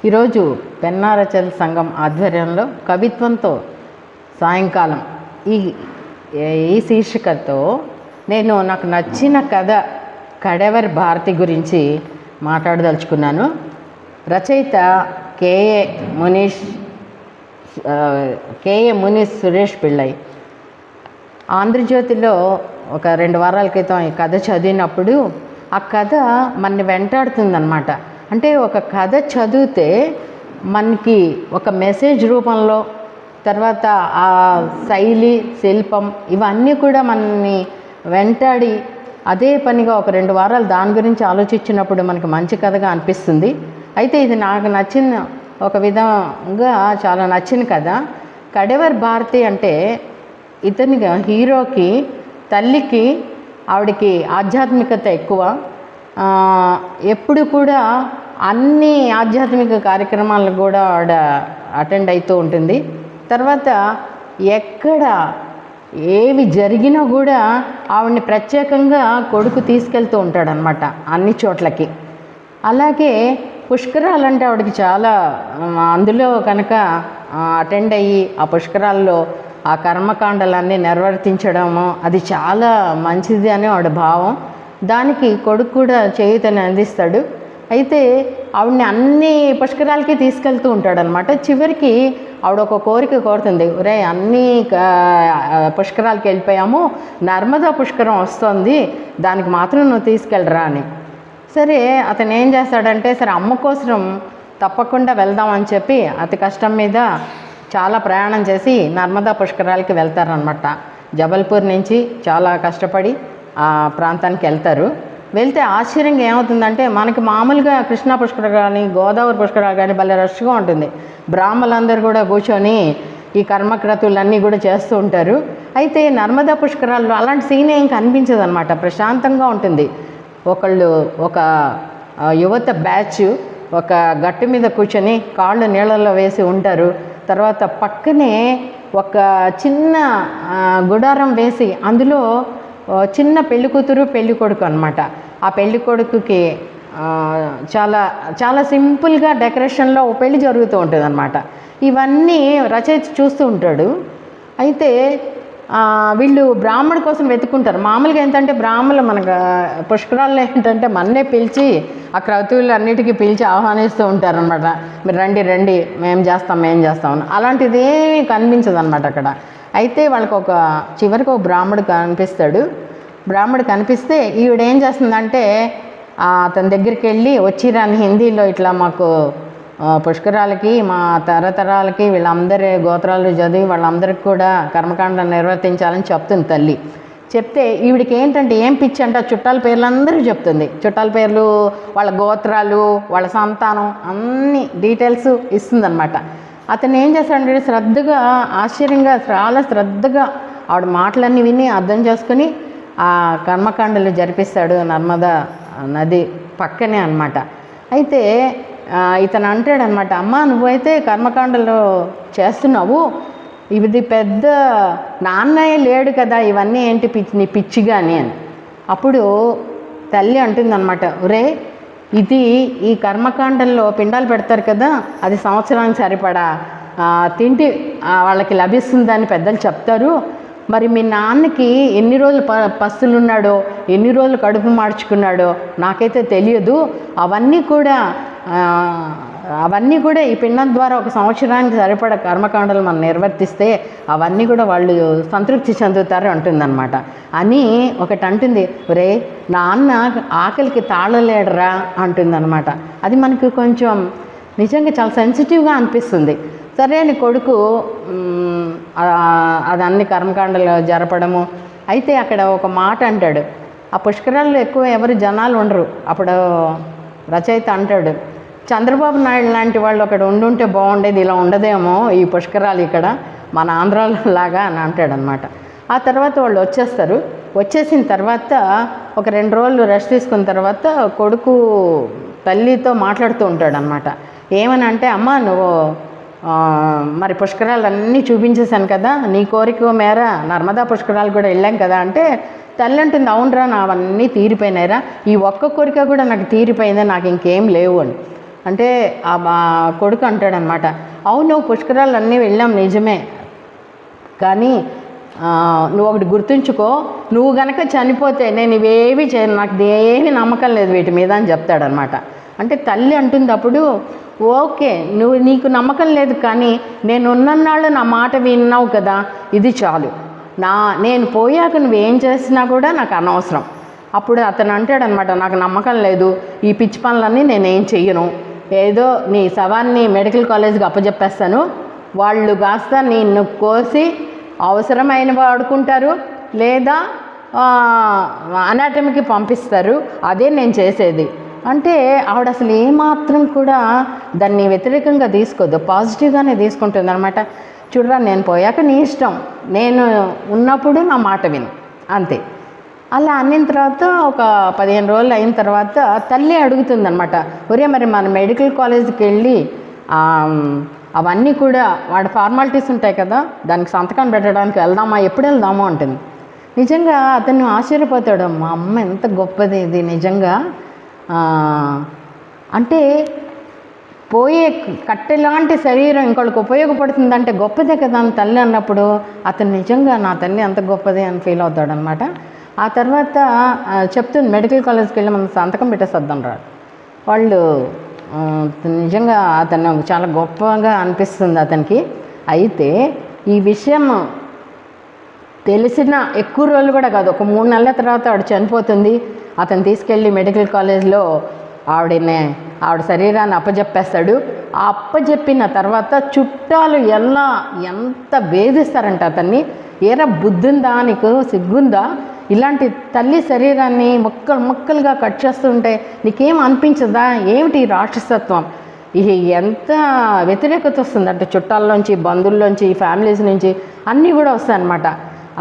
ఈరోజు పెన్నా రచయితల సంఘం ఆధ్వర్యంలో కవిత్వంతో సాయంకాలం ఈ ఈ శీర్షికతో నేను నాకు నచ్చిన కథ కడెవరి భారతి గురించి మాట్లాడదలుచుకున్నాను. రచయిత కేఏ మునీష్ సురేష్ పిళ్ళై. ఆంధ్రజ్యోతిలో ఒక 2 వారాల క్రితం ఈ కథ చదివినప్పుడు ఆ కథ మనని వెంటాడుతుందన్నమాట. అంటే ఒక కథ చదివితే మనకి ఒక మెసేజ్ రూపంలో, తర్వాత ఆ శైలి, శిల్పం ఇవన్నీ కూడా మనని వెంటాడి అదే పనిగా ఒక 2 వారాలు దాని గురించి ఆలోచించినప్పుడు మనకి మంచి కథగా అనిపిస్తుంది. అయితే ఇది నాకు నచ్చిన ఒక విధంగా చాలా నచ్చిన కథ. కడెవరి భారతి అంటే ఇతనిగా హీరోకి తల్లికి ఆవిడకి ఆధ్యాత్మికత ఎక్కువ. ఎప్పుడు కూడా అన్ని ఆధ్యాత్మిక కార్యక్రమాలకు కూడా ఆవిడ అటెండ్ అవుతూ ఉంటుంది. తర్వాత ఎక్కడ ఏవి జరిగినా కూడా ఆవిడని ప్రత్యేకంగా కొడుకు తీసుకెళ్తూ ఉంటాడనమాట అన్ని చోట్లకి. అలాగే పుష్కరాలంటే ఆవిడకి చాలా, అందులో కనుక అటెండ్ అయ్యి ఆ పుష్కరాల్లో ఆ కర్మకాండలన్నీ నిర్వర్తించడము అది చాలా మంచిది అని ఆవిడ భావం. దానికి కొడుకు కూడా చేయూతని అందిస్తాడు. అయితే ఆవిడని అన్ని పుష్కరాలకి తీసుకెళ్తూ ఉంటాడనమాట. చివరికి ఆవిడ ఒక కోరిక కోరుతుంది, ఒరే అన్ని పుష్కరాలకి వెళ్ళిపోయాము, నర్మదా పుష్కరం వస్తుంది, దానికి మాత్రం నువ్వు తీసుకెళ్ళరా అని. సరే అతను ఏం చేస్తాడంటే, సరే అమ్మ కోసం తప్పకుండా వెళ్దామని చెప్పి అతి కష్టం మీద చాలా ప్రయాణం చేసి నర్మదా పుష్కరాలకి వెళ్తారనమాట. జబల్పూర్ నుంచి చాలా కష్టపడి ఆ ప్రాంతానికి వెళ్తారు. వెళ్తే ఆశ్చర్యంగా ఏమవుతుందంటే, మనకి మామూలుగా కృష్ణా పుష్కరాలు కానీ గోదావరి పుష్కరాలు కానీ భలే రష్గా ఉంటుంది. బ్రాహ్మలందరూ కూడా కూర్చొని ఈ కర్మక్రతులన్నీ కూడా చేస్తూ ఉంటారు. అయితే నర్మదా పుష్కరాల్లో అలాంటి సీన్ ఏం కనిపించదు అనమాట. ప్రశాంతంగా ఉంటుంది. ఒక యువత బ్యాచ్ ఒక గట్టు మీద కూర్చొని కాళ్ళు నీళ్ళల్లో వేసి ఉంటారు. తర్వాత పక్కనే ఒక చిన్న గుడారం వేసి అందులో చిన్న పెళ్లి కూతురు పెళ్లి కొడుకు అనమాట. ఆ పెళ్లి కొడుకుకి చాలా చాలా సింపుల్గా డెకరేషన్లో పెళ్లి జరుగుతూ ఉంటుంది అనమాట. ఇవన్నీ రచయిత చూస్తూ ఉంటాడు. అయితే వీళ్ళు బ్రాహ్మణు కోసం వెతుక్కుంటారు. మామూలుగా ఏంటంటే బ్రాహ్మణులు మనకు పుష్కరాల్లో ఏంటంటే మన్నే పిలిచి ఆ క్రతువులు అన్నిటికీ పిలిచి ఆహ్వానిస్తూ ఉంటారనమాట. మీరు రండి రండి మేము చేస్తాం అలాంటిది ఏమీ కనిపించదు అనమాట అక్కడ. అయితే వాళ్ళకి చివరికి ఒక బ్రాహ్మడు కనిపిస్తాడు. బ్రాహ్మడు కనిపిస్తే ఈవిడ ఏం చేస్తుందంటే అతని దగ్గరికి వెళ్ళి, వచ్చిరాని హిందీలో ఇట్లా మాకు పుష్కరాలకి మా తరతరాలకి వీళ్ళందరి గోత్రాలు చదివి వాళ్ళందరికీ కూడా కర్మకాండ నిర్వర్తించాలని చెప్తుంది తల్లి. చెప్తే ఈవిడికి ఏంటంటే ఏం పిచ్చి అంటే చుట్టాల పేర్లందరూ చెప్తుంది. చుట్టాల పేర్లు, వాళ్ళ గోత్రాలు, వాళ్ళ సంతానం అన్ని డీటెయిల్స్ ఇస్తుందన్నమాట. అతను ఏం చేస్తాడంటే శ్రద్ధగా, ఆశ్చర్యంగా, చాలా శ్రద్ధగా ఆవిడ మాటలన్నీ విని అర్థం చేసుకుని ఆ కర్మకాండలు జరిపిస్తాడు నర్మదా నది పక్కనే అనమాట. అయితే ఇతను అంటాడనమాట, అమ్మ నువ్వైతే కర్మకాండలు చేస్తున్నావు, ఇది పెద్ద నాన్నయ్య లేడు కదా, ఇవన్నీ ఏంటి నీ పిచ్చిగాని అని. అప్పుడు తల్లి అంటుందన్నమాట, ఒరే ఈ కర్మకాండంలో పిండాలు పెడతారు కదా, అది సంవత్సరానికి సరిపడా తిండి వాళ్ళకి లభిస్తుందని పెద్దలు చెప్తారు. మరి మీ నాన్నకి ఎన్ని రోజులు పస్తులున్నాడో, ఎన్ని రోజులు కడుపు మార్చుకున్నాడో నాకైతే తెలియదు. అవన్నీ కూడా ఈ పిండం ద్వారా ఒక సంవత్సరానికి సరిపడా కర్మకాండలు మనం నిర్వర్తిస్తే అవన్నీ కూడా వాళ్ళు సంతృప్తి చెందుతారు అంటుందన్నమాట. అని ఒకటి అంటుంది, ఒరే నాన్న ఆకలికి తాళలేడరా అంటుందన్నమాట. అది మనకు కొంచెం నిజంగా చాలా సెన్సిటివ్గా అనిపిస్తుంది. సరే అని కొడుకు అది అన్ని కర్మకాండలు జరపడము. అయితే అక్కడ ఒక మాట అంటాడు, ఆ పుష్కరాల్లో ఎక్కువ ఎవరు జనాలు ఉండరు. అప్పుడు రచయిత అంటాడు, చంద్రబాబు నాయుడు లాంటి వాళ్ళు అక్కడ ఉండుంటే బాగుండేది, ఇలా ఉండదేమో ఈ పుష్కరాలు ఇక్కడ మన ఆంధ్రాలో లాగా అని అంటాడనమాట. ఆ తర్వాత వాళ్ళు వచ్చేస్తారు. వచ్చేసిన తర్వాత ఒక 2 రోజులు రెస్ట్ తీసుకున్న తర్వాత కొడుకు తల్లితో మాట్లాడుతూ ఉంటాడనమాట. ఏమని అంటే, అమ్మ నువ్వు మరి పుష్కరాలన్నీ చూపించేశాను కదా, నీ కోరిక మేర నర్మదా పుష్కరాలు కూడా వెళ్ళాం కదా అంటే, తల్లి అంటుంది, అవునరా నావన్నీ తీరిపోయినాయిరా, ఈ ఒక్క కోరిక కూడా నాకు తీరిపోయిందే, నాకు ఇంకేం లేవు అని. అంటే ఆ కొడుకు అంటాడనమాట, అవును పుష్కరాలన్నీ వెళ్ళాం నిజమే, కానీ నువ్వు ఒకటి గుర్తుంచుకో, నువ్వు గనక చనిపోతే నేను ఇవేవి చేయను, నాకు ఏమీ నమ్మకం లేదు వీటి మీద అని చెప్తాడనమాట. అంటే తల్లి అంటుంది అప్పుడు, ఓకే నీకు నమ్మకం లేదు, కానీ నేను ఉన్నన్నాళ్ళు నా మాట విన్నావు కదా, ఇది చాలు, నేను పోయాక నువ్వేం చేసినా కూడా నాకు అనవసరం. అప్పుడు అతను అంటాడనమాట, నాకు నమ్మకం లేదు, ఈ పిచ్చి పనులన్నీ నేనేం చెయ్యను, ఏదో నీ శవాన్ని మెడికల్ కాలేజ్కి అప్పచెప్పేస్తాను, వాళ్ళు కాస్త నిన్ను కోసి అవసరమైన వాడుకుంటారు, లేదా అనాటమీకి పంపిస్తారు, అదే నేను చేసేది. అంటే ఆవిడ అసలు ఏమాత్రం కూడా దాన్ని వ్యతిరేకంగా తీసుకోదు, పాజిటివ్గానే తీసుకుంటుంది అనమాట. చూడరా, నేను పోయాక నీ ఇష్టం, నేను ఉన్నప్పుడు నా మాట విను, అంతే. అలా అన్నిన తర్వాత ఒక 15 రోజులు అయిన తర్వాత తల్లి అడుగుతుందనమాట, ఒరే మరి మన మెడికల్ కాలేజ్కి వెళ్ళి అవన్నీ కూడా వాడి ఫార్మాలిటీస్ ఉంటాయి కదా, దానికి సంతకం పెట్టడానికి వెళ్దామా, ఎప్పుడు వెళ్దామో అంటుంది. నిజంగా అతను ఆశ్చర్యపోతాడు, మా అమ్మ ఎంత గొప్పది ఇది నిజంగా, అంటే పోయే కట్టెలాంటి శరీరం ఇంకొకరికి ఉపయోగపడుతుందంటే గొప్పదే కదా అని తల్లి అన్నప్పుడు అతను నిజంగా నా తల్లి అంత గొప్పదే అని ఫీల్ అవుతాడనమాట. ఆ తర్వాత చెప్తుంది, మెడికల్ కాలేజ్కి వెళ్ళి మనం సంతకం పెట్టేసొద్దాం రా. వాళ్ళు నిజంగా అతను చాలా గొప్పగా అనిపిస్తుంది అతనికి. అయితే ఈ విషయం తెలిసిన ఎక్కువ రోజులు కూడా కాదు, ఒక 3 నెలల తర్వాత ఆవిడ చనిపోతుంది. అతను తీసుకెళ్ళి మెడికల్ కాలేజ్లో ఆవిడ శరీరాన్ని అప్పజెప్పేస్తాడు. ఆ అప్పజెప్పిన తర్వాత చుట్టాలు ఎంత వేధిస్తారంట అతన్ని. ఏరా బుద్ధుందా, నీకు సిగ్గుందా, ఇలాంటి తల్లి శరీరాన్ని ముక్కలుగా కట్ చేస్తుంటే నీకేం అనిపించదా, ఏమిటి రాక్షసత్వం, ఇది ఎంత వ్యతిరేకత వస్తుందంటే చుట్టాల్లోంచి, బంధువుల్లోంచి, ఫ్యామిలీస్ నుంచి అన్నీ కూడా వస్తాయన్నమాట.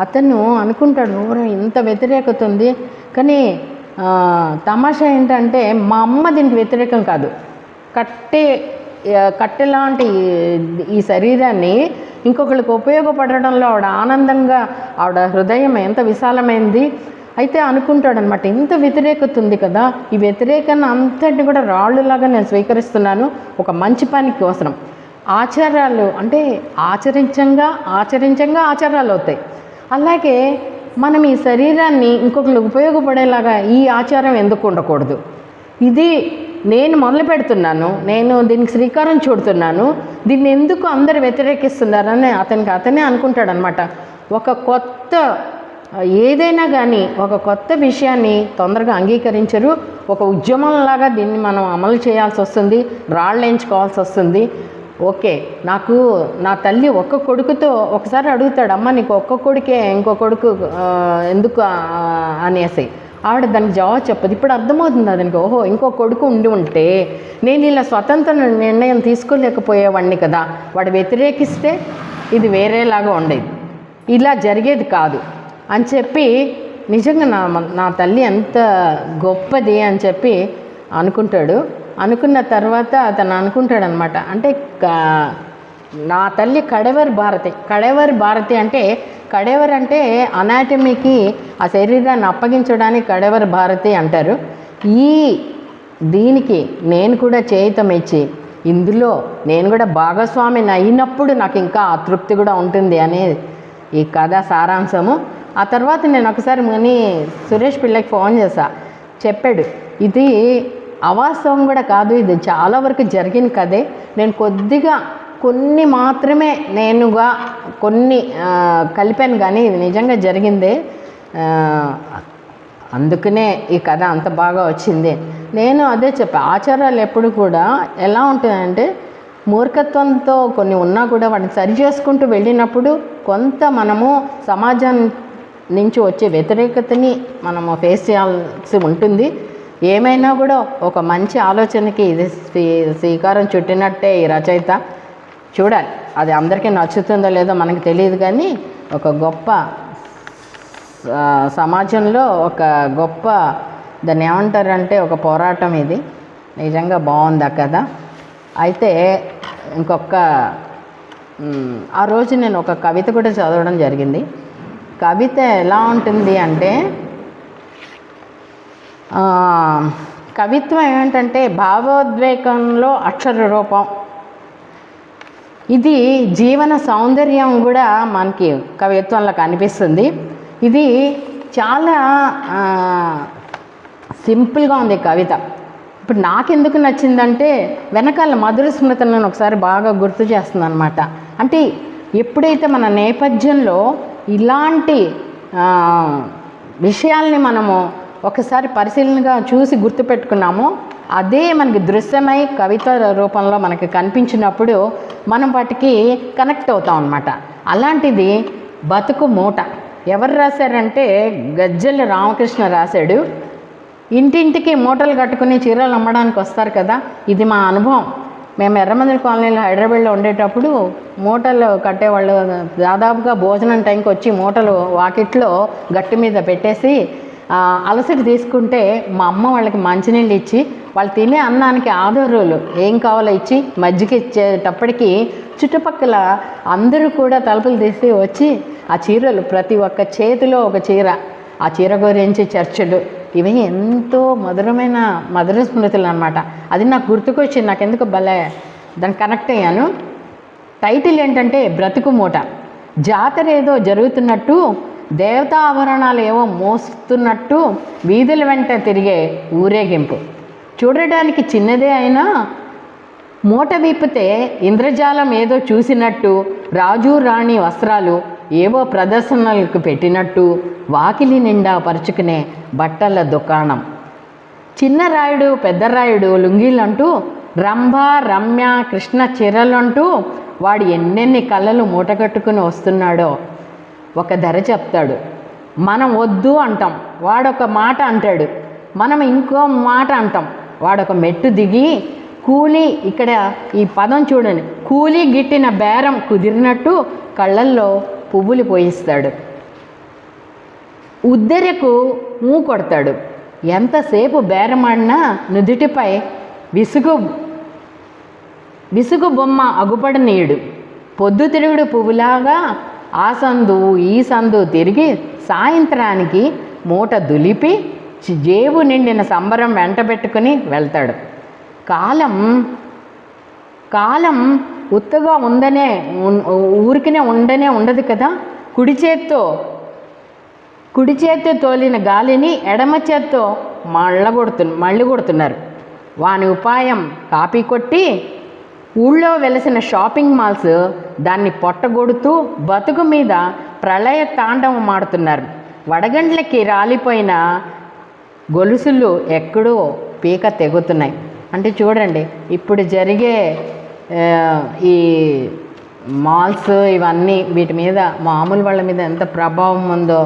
అతను అనుకుంటాడు, ఊరు ఇంత వ్యతిరేకత ఉంది, కానీ తమాషా ఏంటంటే మా అమ్మ దీనికి వ్యతిరేకం కాదు. కట్టెలాంటి ఈ శరీరాన్ని ఇంకొకరికి ఉపయోగపడడంలో ఆవిడ ఆనందంగా, ఆవిడ హృదయం ఎంత విశాలమైంది. అయితే అనుకుంటాడనమాట, ఇంత వ్యతిరేకత ఉంది కదా, ఈ వ్యతిరేకాన్ని అంతటిని కూడా రాళ్ళులాగా నేను స్వీకరిస్తున్నాను ఒక మంచి పని కోసరం. ఆచారాలు అంటే ఆచరించంగా ఆచారాలు అవుతాయి. అలాగే మనం ఈ శరీరాన్ని ఇంకొకరికి ఉపయోగపడేలాగా ఈ ఆచారం ఎందుకు ఉండకూడదు, ఇది నేను మొదలు పెడుతున్నాను, నేను దీనికి శ్రీకారం చుడుతున్నాను, దీన్ని ఎందుకు అందరు వ్యతిరేకిస్తున్నారని అతనే అనుకుంటాడనమాట. ఒక కొత్త ఏదైనా కానీ ఒక కొత్త విషయాన్ని తొందరగా అంగీకరించరు. ఒక ఉద్యమంలాగా దీన్ని మనం అమలు చేయాల్సి వస్తుంది, రాళ్ళు వేయించుకోవాల్సి వస్తుంది. ఓకే, నాకు నా తల్లి ఒక్క కొడుకుతో ఒకసారి అడుగుతాడు, అమ్మ నీకు ఒక్క కొడుకే, ఇంకో కొడుకు ఎందుకు అనేసి. ఆవిడ దానికి జవాబు చెప్పదు. ఇప్పుడు అర్థమవుతుంది అతనికి, ఓహో ఇంకో కొడుకు ఉంటే నేను ఇలా స్వతంత్ర నిర్ణయం తీసుకోలేకపోయేవాడిని కదా, వాడు వ్యతిరేకిస్తే ఇది వేరేలాగా ఉండేది, ఇలా జరిగేది కాదు అని చెప్పి నిజంగా నా తల్లి ఎంత గొప్పది అని చెప్పి అనుకుంటాడు. అనుకున్న తర్వాత అతను అనుకుంటాడనమాట, అంటే నా తల్లి కడేవరి భారతి అంటే కడేవర్ అంటే అనాటమీకి ఆ శరీరాన్ని అప్పగించడానికి కడేవరి భారతి అంటారు. దీనికి నేను కూడా చేయుతం ఇచ్చి ఇందులో నేను కూడా భాగస్వామిని అయినప్పుడు నాకు ఇంకా ఆ తృప్తి కూడా ఉంటుంది అనేది ఈ కథ సారాంశము. ఆ తర్వాత నేను ఒకసారి సురేష్ పిల్లకి ఫోన్ చేశా, చెప్పాడు ఇది అవాస్తవం కూడా కాదు, ఇది చాలా వరకు జరిగిన కథే, నేను కొన్ని మాత్రమే కొన్ని కలిపాను, కానీ ఇది నిజంగా జరిగిందే, అందుకనే ఈ కథ అంత బాగా వచ్చింది. నేను అదే చెప్పా, ఆచారాలు ఎప్పుడు కూడా ఎలా ఉంటాయంటే మూర్ఖత్వంతో కొన్ని ఉన్నా కూడా వాటిని సరి చేసుకుంటూ వెళ్ళినప్పుడు కొంత మనము సమాజం నుంచి వచ్చే వ్యతిరేకతని మనము ఫేస్ చేయాల్సి ఉంటుంది. ఏమైనా కూడా ఒక మంచి ఆలోచనకి ఇది శ్రీకారం చుట్టినట్టే ఈ రచయిత. చూడాలి అది అందరికీ నచ్చుతుందో లేదో మనకు తెలియదు, కానీ ఒక గొప్ప సమాజంలో ఒక గొప్ప దాన్ని ఏమంటారంటే ఒక పోరాటం ఇది. నిజంగా బాగుంది ఆ కథ. అయితే ఆ రోజు నేను ఒక కవిత కూడా చదవడం జరిగింది. కవిత ఎలా ఉంటుంది అంటే కవిత్వం ఏమిటంటే భావోద్వేగంలో అక్షర రూపం. ఇది జీవన సౌందర్యం కూడా మనకి కవిత్వంలో కనిపిస్తుంది. ఇది చాలా సింపుల్గా ఉంది కవిత. ఇప్పుడు నాకెందుకు నచ్చిందంటే వెనకాల మధుర స్మృతులను ఒకసారి బాగా గుర్తు చేస్తుంది అనమాట. అంటే ఎప్పుడైతే మన నేపథ్యంలో ఇలాంటి విషయాల్ని మనము ఒకసారి పరిశీలనగా చూసి గుర్తుపెట్టుకున్నామో అదే మనకి దృశ్యమై కవిత రూపంలో మనకి కనిపించినప్పుడు మనం వాటికి కనెక్ట్ అవుతాం అన్నమాట. అలాంటిది బతుకు మూట. ఎవరు రాశారంటే గజ్జెల రామకృష్ణ రాశాడు. ఇంటింటికి మూటలు కట్టుకుని చీరలు అమ్మడానికి వస్తారు కదా, ఇది మా అనుభవం. మేము ఎర్రమందిరి కాలనీలో హైదరాబాద్లో ఉండేటప్పుడు మూటలు కట్టేవాళ్ళు. దాదాపుగా భోజనం టైంకి వచ్చి మూటలు వాకిట్లో గట్టి మీద పెట్టేసి అలసట తీసుకుంటే మా అమ్మ వాళ్ళకి మంచినీళ్ళు ఇచ్చి వాళ్ళు తినే అన్నానికి ఆధారాలు ఏం కావాలో ఇచ్చి మజ్జిగ ఇచ్చేటప్పటికి చుట్టుపక్కల అందరూ కూడా తలుపులు తీసి వచ్చి ఆ చీరలు ప్రతి ఒక్క చేతిలో ఒక చీర, ఆ చీర గురించి చర్చలు, ఇవి ఎంతో మధురమైన మధుర స్మృతులు అనమాట. అది నాకు గుర్తుకొచ్చింది. నాకు ఎందుకు భలే దాన్ని కనెక్ట్ అయ్యాను. టైటిల్ ఏంటంటే బ్రతుకు మూట. జాతర ఏదో జరుగుతున్నట్టు, దేవతా ఆభరణాలు ఏవో మోస్తున్నట్టు వీధుల వెంట తిరిగే ఊరేగింపు. చూడడానికి చిన్నదే అయినా మూట విప్పితే ఇంద్రజాలం ఏదో చూసినట్టు, రాజు రాణి వస్త్రాలు ఏవో ప్రదర్శనలకు పెట్టినట్టు వాకిలి నిండా పరుచుకునే బట్టల దుకాణం. చిన్న రాయుడు పెద్ద రాయుడు లుంగీలంటూ, రంభ రమ్య కృష్ణ చీరలంటూ వాడు ఎన్నెన్ని కళ్ళలు మూటగట్టుకుని వస్తున్నాడో. ఒక ధర చెప్తాడు, మనం వద్దు అంటాం, వాడొక మాట అంటాడు, మనం ఇంకో మాట అంటాం. వాడొక మెట్టు దిగి కూలి, ఇక్కడ ఈ పదం చూడండి, కూలి గిట్టిన బేరం కుదిరినట్టు కళ్ళల్లో పువ్వులు పోయిస్తాడు. ఉద్దెరకు మూ కొడతాడు. ఎంతసేపు బేరమాడినా నుదుటిపై విసుగు బొమ్మ అగుపడనీయుడు. పొద్దుతిరుగుడు పువ్వులాగా ఆ సందు ఈ సందు తిరిగి సాయంత్రానికి మూట దులిపి జేబు నిండిన సంబరం వెంట పెట్టుకుని వెళ్తాడు. కాలం ఉత్తగా ఊరికినే ఉండదు కదా. కుడి చేత్తో తోలిన గాలిని ఎడమ చేత్తో మళ్ళీ కొడుతున్నారు. వాని ఉపాయం కాపీ కొట్టి ఊళ్ళో వెలసిన షాపింగ్ మాల్స్ దాన్ని పొట్టగొడుతూ బతుకు మీద ప్రళయ తాండవం ఆడుతున్నారు. వడగండ్లకి రాలిపోయిన గొలుసులు ఎక్కడో పీక తెగుతున్నాయి. అంటే చూడండి, ఇప్పుడు జరిగే ఈ మాల్స్ ఇవన్నీ వీటి మీద మామూలు వాళ్ళ మీద ఎంత ప్రభావం ఉందో,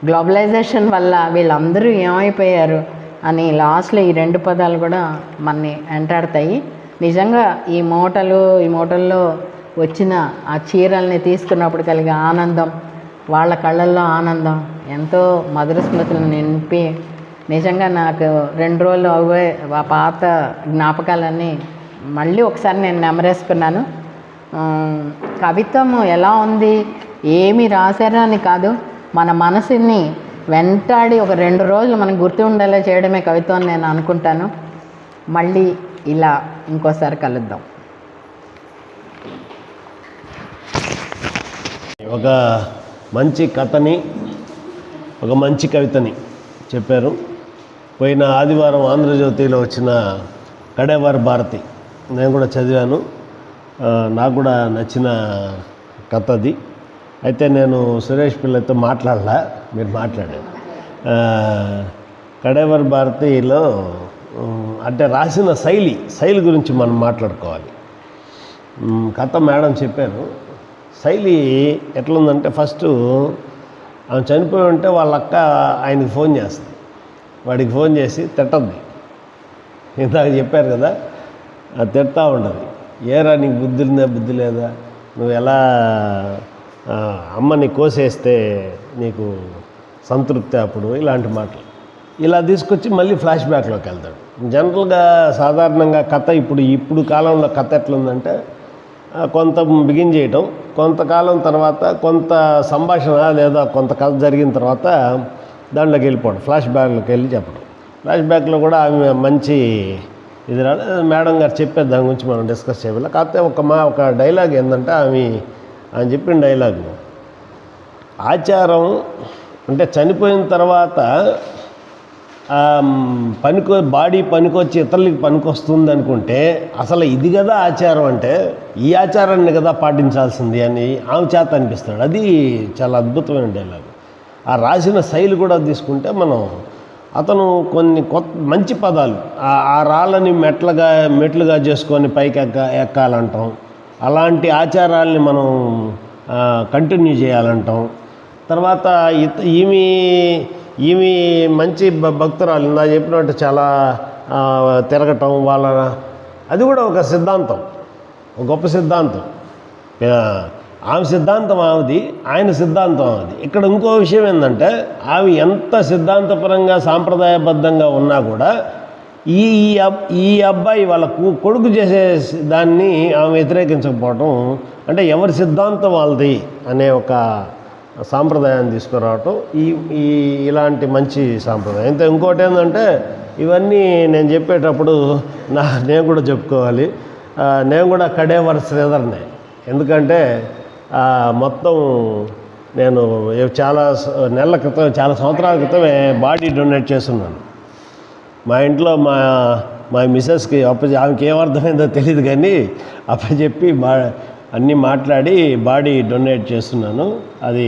గ్లోబలైజేషన్ వల్ల వీళ్ళందరూ ఏమైపోయారు అని లాస్ట్లో ఈ రెండు పదాలు కూడా మనని వెంటాడతాయి. నిజంగా ఈ మూటల్లో వచ్చిన ఆ చీరల్ని తీసుకున్నప్పుడు కలిగే ఆనందం, వాళ్ళ కళ్ళల్లో ఆనందం ఎంతో మధుర స్మృతులను నింపి, నిజంగా నాకు 2 రోజులు అవే ఆ పాత జ్ఞాపకాలన్నీ మళ్ళీ ఒకసారి నేను నెమరేసుకున్నాను. కవిత్వం ఎలా ఉంది, ఏమి రాశారా అని కాదు, మన మనసుని వెంటాడి ఒక 2 రోజులు మనకు గుర్తు ఉండేలా చేయడమే కవిత్వం అని నేను అనుకుంటాను. మళ్ళీ ఇలా ఇంకోసారి కలుద్దాం. ఒక మంచి కథని, ఒక మంచి కవితని చెప్పారు. పోయిన ఆదివారం ఆంధ్రజ్యోతిలో వచ్చిన కడేవారి భారతి నేను కూడా చదివాను. నాకు కూడా నచ్చిన కథ అది. అయితే నేను సురేష్ పిల్లతో మాట్లాడలా, మీరు మాట్లాడారు. కడేవారి భారతిలో అంటే రాసిన శైలి గురించి మనం మాట్లాడుకోవాలి. కథ మేడం చెప్పారు. శైలి ఎట్లుందంటే, ఫస్ట్ ఆమె చనిపోయి ఉంటే వాళ్ళ అక్క ఆయనకి ఫోన్ చేస్తుంది. వాడికి ఫోన్ చేసి తిట్టద్ది. ఇందాక చెప్పారు కదా, అది తిడతా ఉండదు. ఏరా నీకు బుద్ధి లేదా, నువ్వు ఎలా అమ్మని కోసేస్తే నీకు సంతృప్తి అప్పుడు, ఇలాంటి మాటలు ఇలా తీసుకొచ్చి మళ్ళీ ఫ్లాష్ బ్యాక్లోకి వెళ్తాడు. జనరల్గా సాధారణంగా కథ ఇప్పుడు కాలంలో కథ ఎట్లుందంటే, కొంత బిగిన్ చేయటం, కొంతకాలం తర్వాత కొంత సంభాషణ లేదా కొంత కథ జరిగిన తర్వాత దాంట్లోకి వెళ్ళిపోవడం, ఫ్లాష్ బ్యాక్లోకి వెళ్ళి చెప్పడం. ఫ్లాష్ బ్యాక్లో కూడా ఆమె మంచి ఇది రాలేదు. మేడం గారు చెప్పేది దాని గురించి మనం డిస్కస్ చేయాలి. కాకపోతే ఒక డైలాగ్ ఏంటంటే ఆమె చెప్పిన డైలాగ్, ఆచారం అంటే చనిపోయిన తర్వాత బాడీ పనికొచ్చి ఇతరులకి పనికొస్తుంది అనుకుంటే అసలు ఇది కదా ఆచారం అంటే, ఈ ఆచారాన్ని కదా పాటించాల్సింది అని ఆమె చేత అనిపిస్తాడు. అది చాలా అద్భుతమైన డైలాగ్. ఆ రాసిన శైలి కూడా తీసుకుంటే మనం అతను కొన్ని మంచి పదాలు, ఆ రాళ్ళని మెట్లుగా చేసుకొని పైకి ఎక్కాలంటాం, అలాంటి ఆచారాల్ని మనం కంటిన్యూ చేయాలంటాం. తర్వాత ఈమె మంచి భక్తురాలు, నా చెప్పినట్టు చాలా తిరగటం అది కూడా ఒక సిద్ధాంతం, ఒక గొప్ప సిద్ధాంతం. ఆమె సిద్ధాంతం ఆమెది, ఆయన సిద్ధాంతం ఆమెది. ఇక్కడ ఇంకో విషయం ఏంటంటే ఆమె ఎంత సిద్ధాంతపరంగా సాంప్రదాయబద్ధంగా ఉన్నా కూడా ఈ అబ్బాయి వాళ్ళ కొడుకు చేసే దాన్ని ఆమె వ్యతిరేకించకపోవటం, అంటే ఎవరి సిద్ధాంతం వాళ్ళది అనే ఒక సాంప్రదాయాన్ని తీసుకురావటం ఇలాంటి మంచి సాంప్రదాయం. ఇంకోటి ఏంటంటే ఇవన్నీ నేను చెప్పేటప్పుడు నేను కూడా చెప్పుకోవాలి, నేను కూడా కడేవర్ శ్రీధర్నే. ఎందుకంటే మొత్తం నేను చాలా నెలల క్రితం, చాలా సంవత్సరాల క్రితమే బాడీ డొనేట్ చేస్తున్నాను. మా ఇంట్లో మా మిస్సెస్కి ఆమెకి ఏమర్థమైందో తెలియదు కానీ అప్పచెప్పి అన్నీ మాట్లాడి బాడీ డొనేట్ చేస్తున్నాను. అది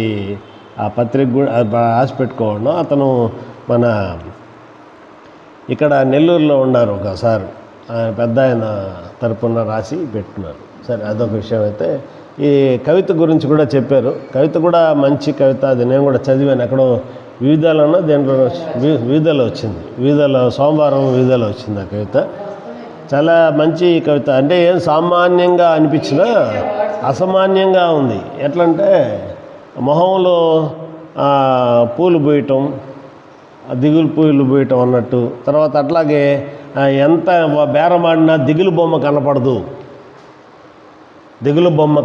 ఆ పత్రిక కూడా రాసి పెట్టుకోవడం. అతను మన ఇక్కడ నెల్లూరులో ఉన్నారు ఒకసారి, ఆయన పెద్ద ఆయన తరపున రాసి పెట్టున్నారు. సరే, అదొక విషయం. అయితే ఈ కవిత గురించి కూడా చెప్పారు. కవిత కూడా మంచి కవిత, అది నేను కూడా చదివాను. ఎక్కడో వివిధాలన్నా దేంట్లో వివిధలో వచ్చింది, సోమవారం వివిధలో వచ్చింది ఆ కవిత. చాలా మంచి కవిత. అంటే ఏం సామాన్యంగా అనిపించినా అసామాన్యంగా ఉంది. ఎట్లంటే మొహంలో పూలు పూయటం, దిగులు పూలు పూయటం అన్నట్టు. తర్వాత అట్లాగే ఎంత బేరమాడినా దిగులు బొమ్మ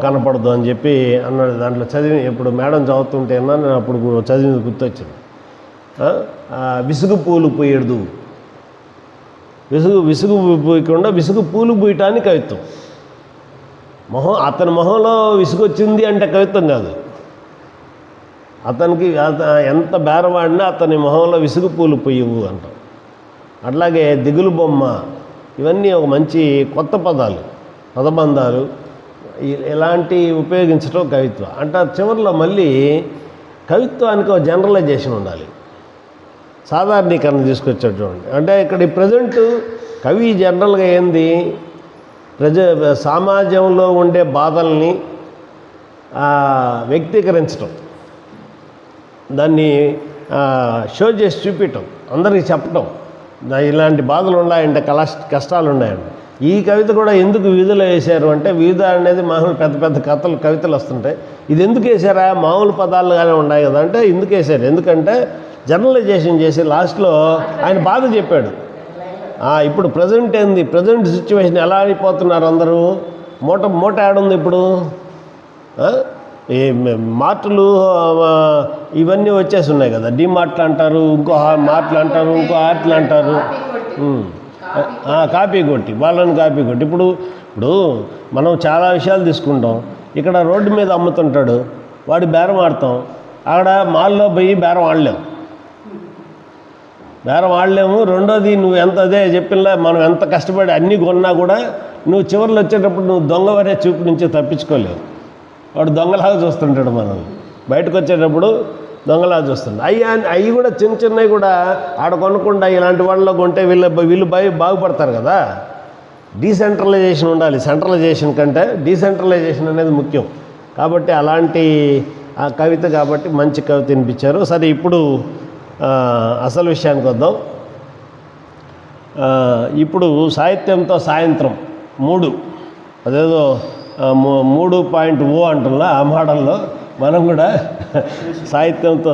కనపడదు అని చెప్పి అన్నాడు. దాంట్లో చదివి ఇప్పుడు మేడం చదువుతుంటే నేను అప్పుడు చదివింది గుర్తొచ్చింది. విసుగు పూలు పూయడు, విసుగు పూయకుండా విసుగు పూలు పూయటానికి కవిత్వం. అతని మొహంలో విసుగు వచ్చింది అంటే కవిత్వం కాదు. అతనికి ఎంత బేరమాడినా అతని మొహంలో విసుగు పూలు పూయవు అంటాం. అట్లాగే దిగులు బొమ్మ, ఇవన్నీ ఒక మంచి కొత్త పదబంధాలు ఇలాంటి ఉపయోగించడం కవిత్వం. అంటే చివరిలో మళ్ళీ కవిత్వానికి ఒక జనరలైజేషన్ ఉండాలి, సాధారణీకరణ తీసుకొచ్చేటువంటి. అంటే ఇక్కడ ప్రజెంట్ కవి జనరల్గా ఏంది, సమాజంలో ఉండే బాధల్ని వ్యక్తీకరించటం, దాన్ని షో చేసి చూపించటం, అందరికీ చెప్పటం, ఇలాంటి బాధలు ఉన్నాయంటే కష్టాలు ఉన్నాయండి. ఈ కవిత కూడా ఎందుకు వివిధలో వేశారు అంటే, వివిధ అనేది మామూలు పెద్ద పెద్ద కవితలు వస్తుంటాయి, ఇది ఎందుకు వేశారా, మామూలు పదాలుగానే ఉన్నాయి కదా అంటే ఎందుకు వేశారు, ఎందుకంటే జనరలైజేషన్ చేసి లాస్ట్లో ఆయన బాధ చెప్పాడు. ఇప్పుడు ప్రజెంట్ ఏంది, ప్రజెంట్ సిచ్యువేషన్ ఎలా అయిపోతున్నారు అందరూ, మూట ఏడుంది ఇప్పుడు, ఈ మార్టులు ఇవన్నీ వచ్చేసి ఉన్నాయి కదా, డిమార్ట్లు అంటారు, ఇంకో మార్ట్లు అంటారు, ఇంకో ఆర్ట్లు అంటారు, కాపీ కొట్టి వాళ్ళని కాపీ కొట్టి. ఇప్పుడు మనం చాలా విషయాలు తీసుకుంటాం. ఇక్కడ రోడ్డు మీద అమ్ముతుంటాడు, వాడు బేరం ఆడతాం, అక్కడ మాల్లో పోయి బేరం ఆడలేము. రెండోది, నువ్వు ఎంత అదే చెప్పినా మనం ఎంత కష్టపడి అన్నీ కొన్నా కూడా నువ్వు చివరిలో వచ్చేటప్పుడు నువ్వు దొంగవరే చూపు నుంచి తప్పించుకోలేవు. వాడు దొంగలాగా చూస్తుంటాడు, మనం బయటకు వచ్చేటప్పుడు దొంగలాగా చూస్తుంటాడు. అవి కూడా చిన్నవి కూడా ఆడ కొనకుండా ఇలాంటి వాళ్ళలో కొంటే వీళ్ళు బాగుపడతారు కదా. డీసెంట్రలైజేషన్ ఉండాలి, సెంట్రలైజేషన్ కంటే డీసెంట్రలైజేషన్ అనేది ముఖ్యం. కాబట్టి అలాంటి ఆ కవిత కాబట్టి మంచి కవిత వినిపించారు. సరే, ఇప్పుడు అసలు విషయానికి వద్దాం. ఇప్పుడు సాహిత్యంతో సాయంత్రం 3, అదేదో 3.0 అంటున్నా, ఆ మోడల్లో మనం కూడా సాహిత్యంతో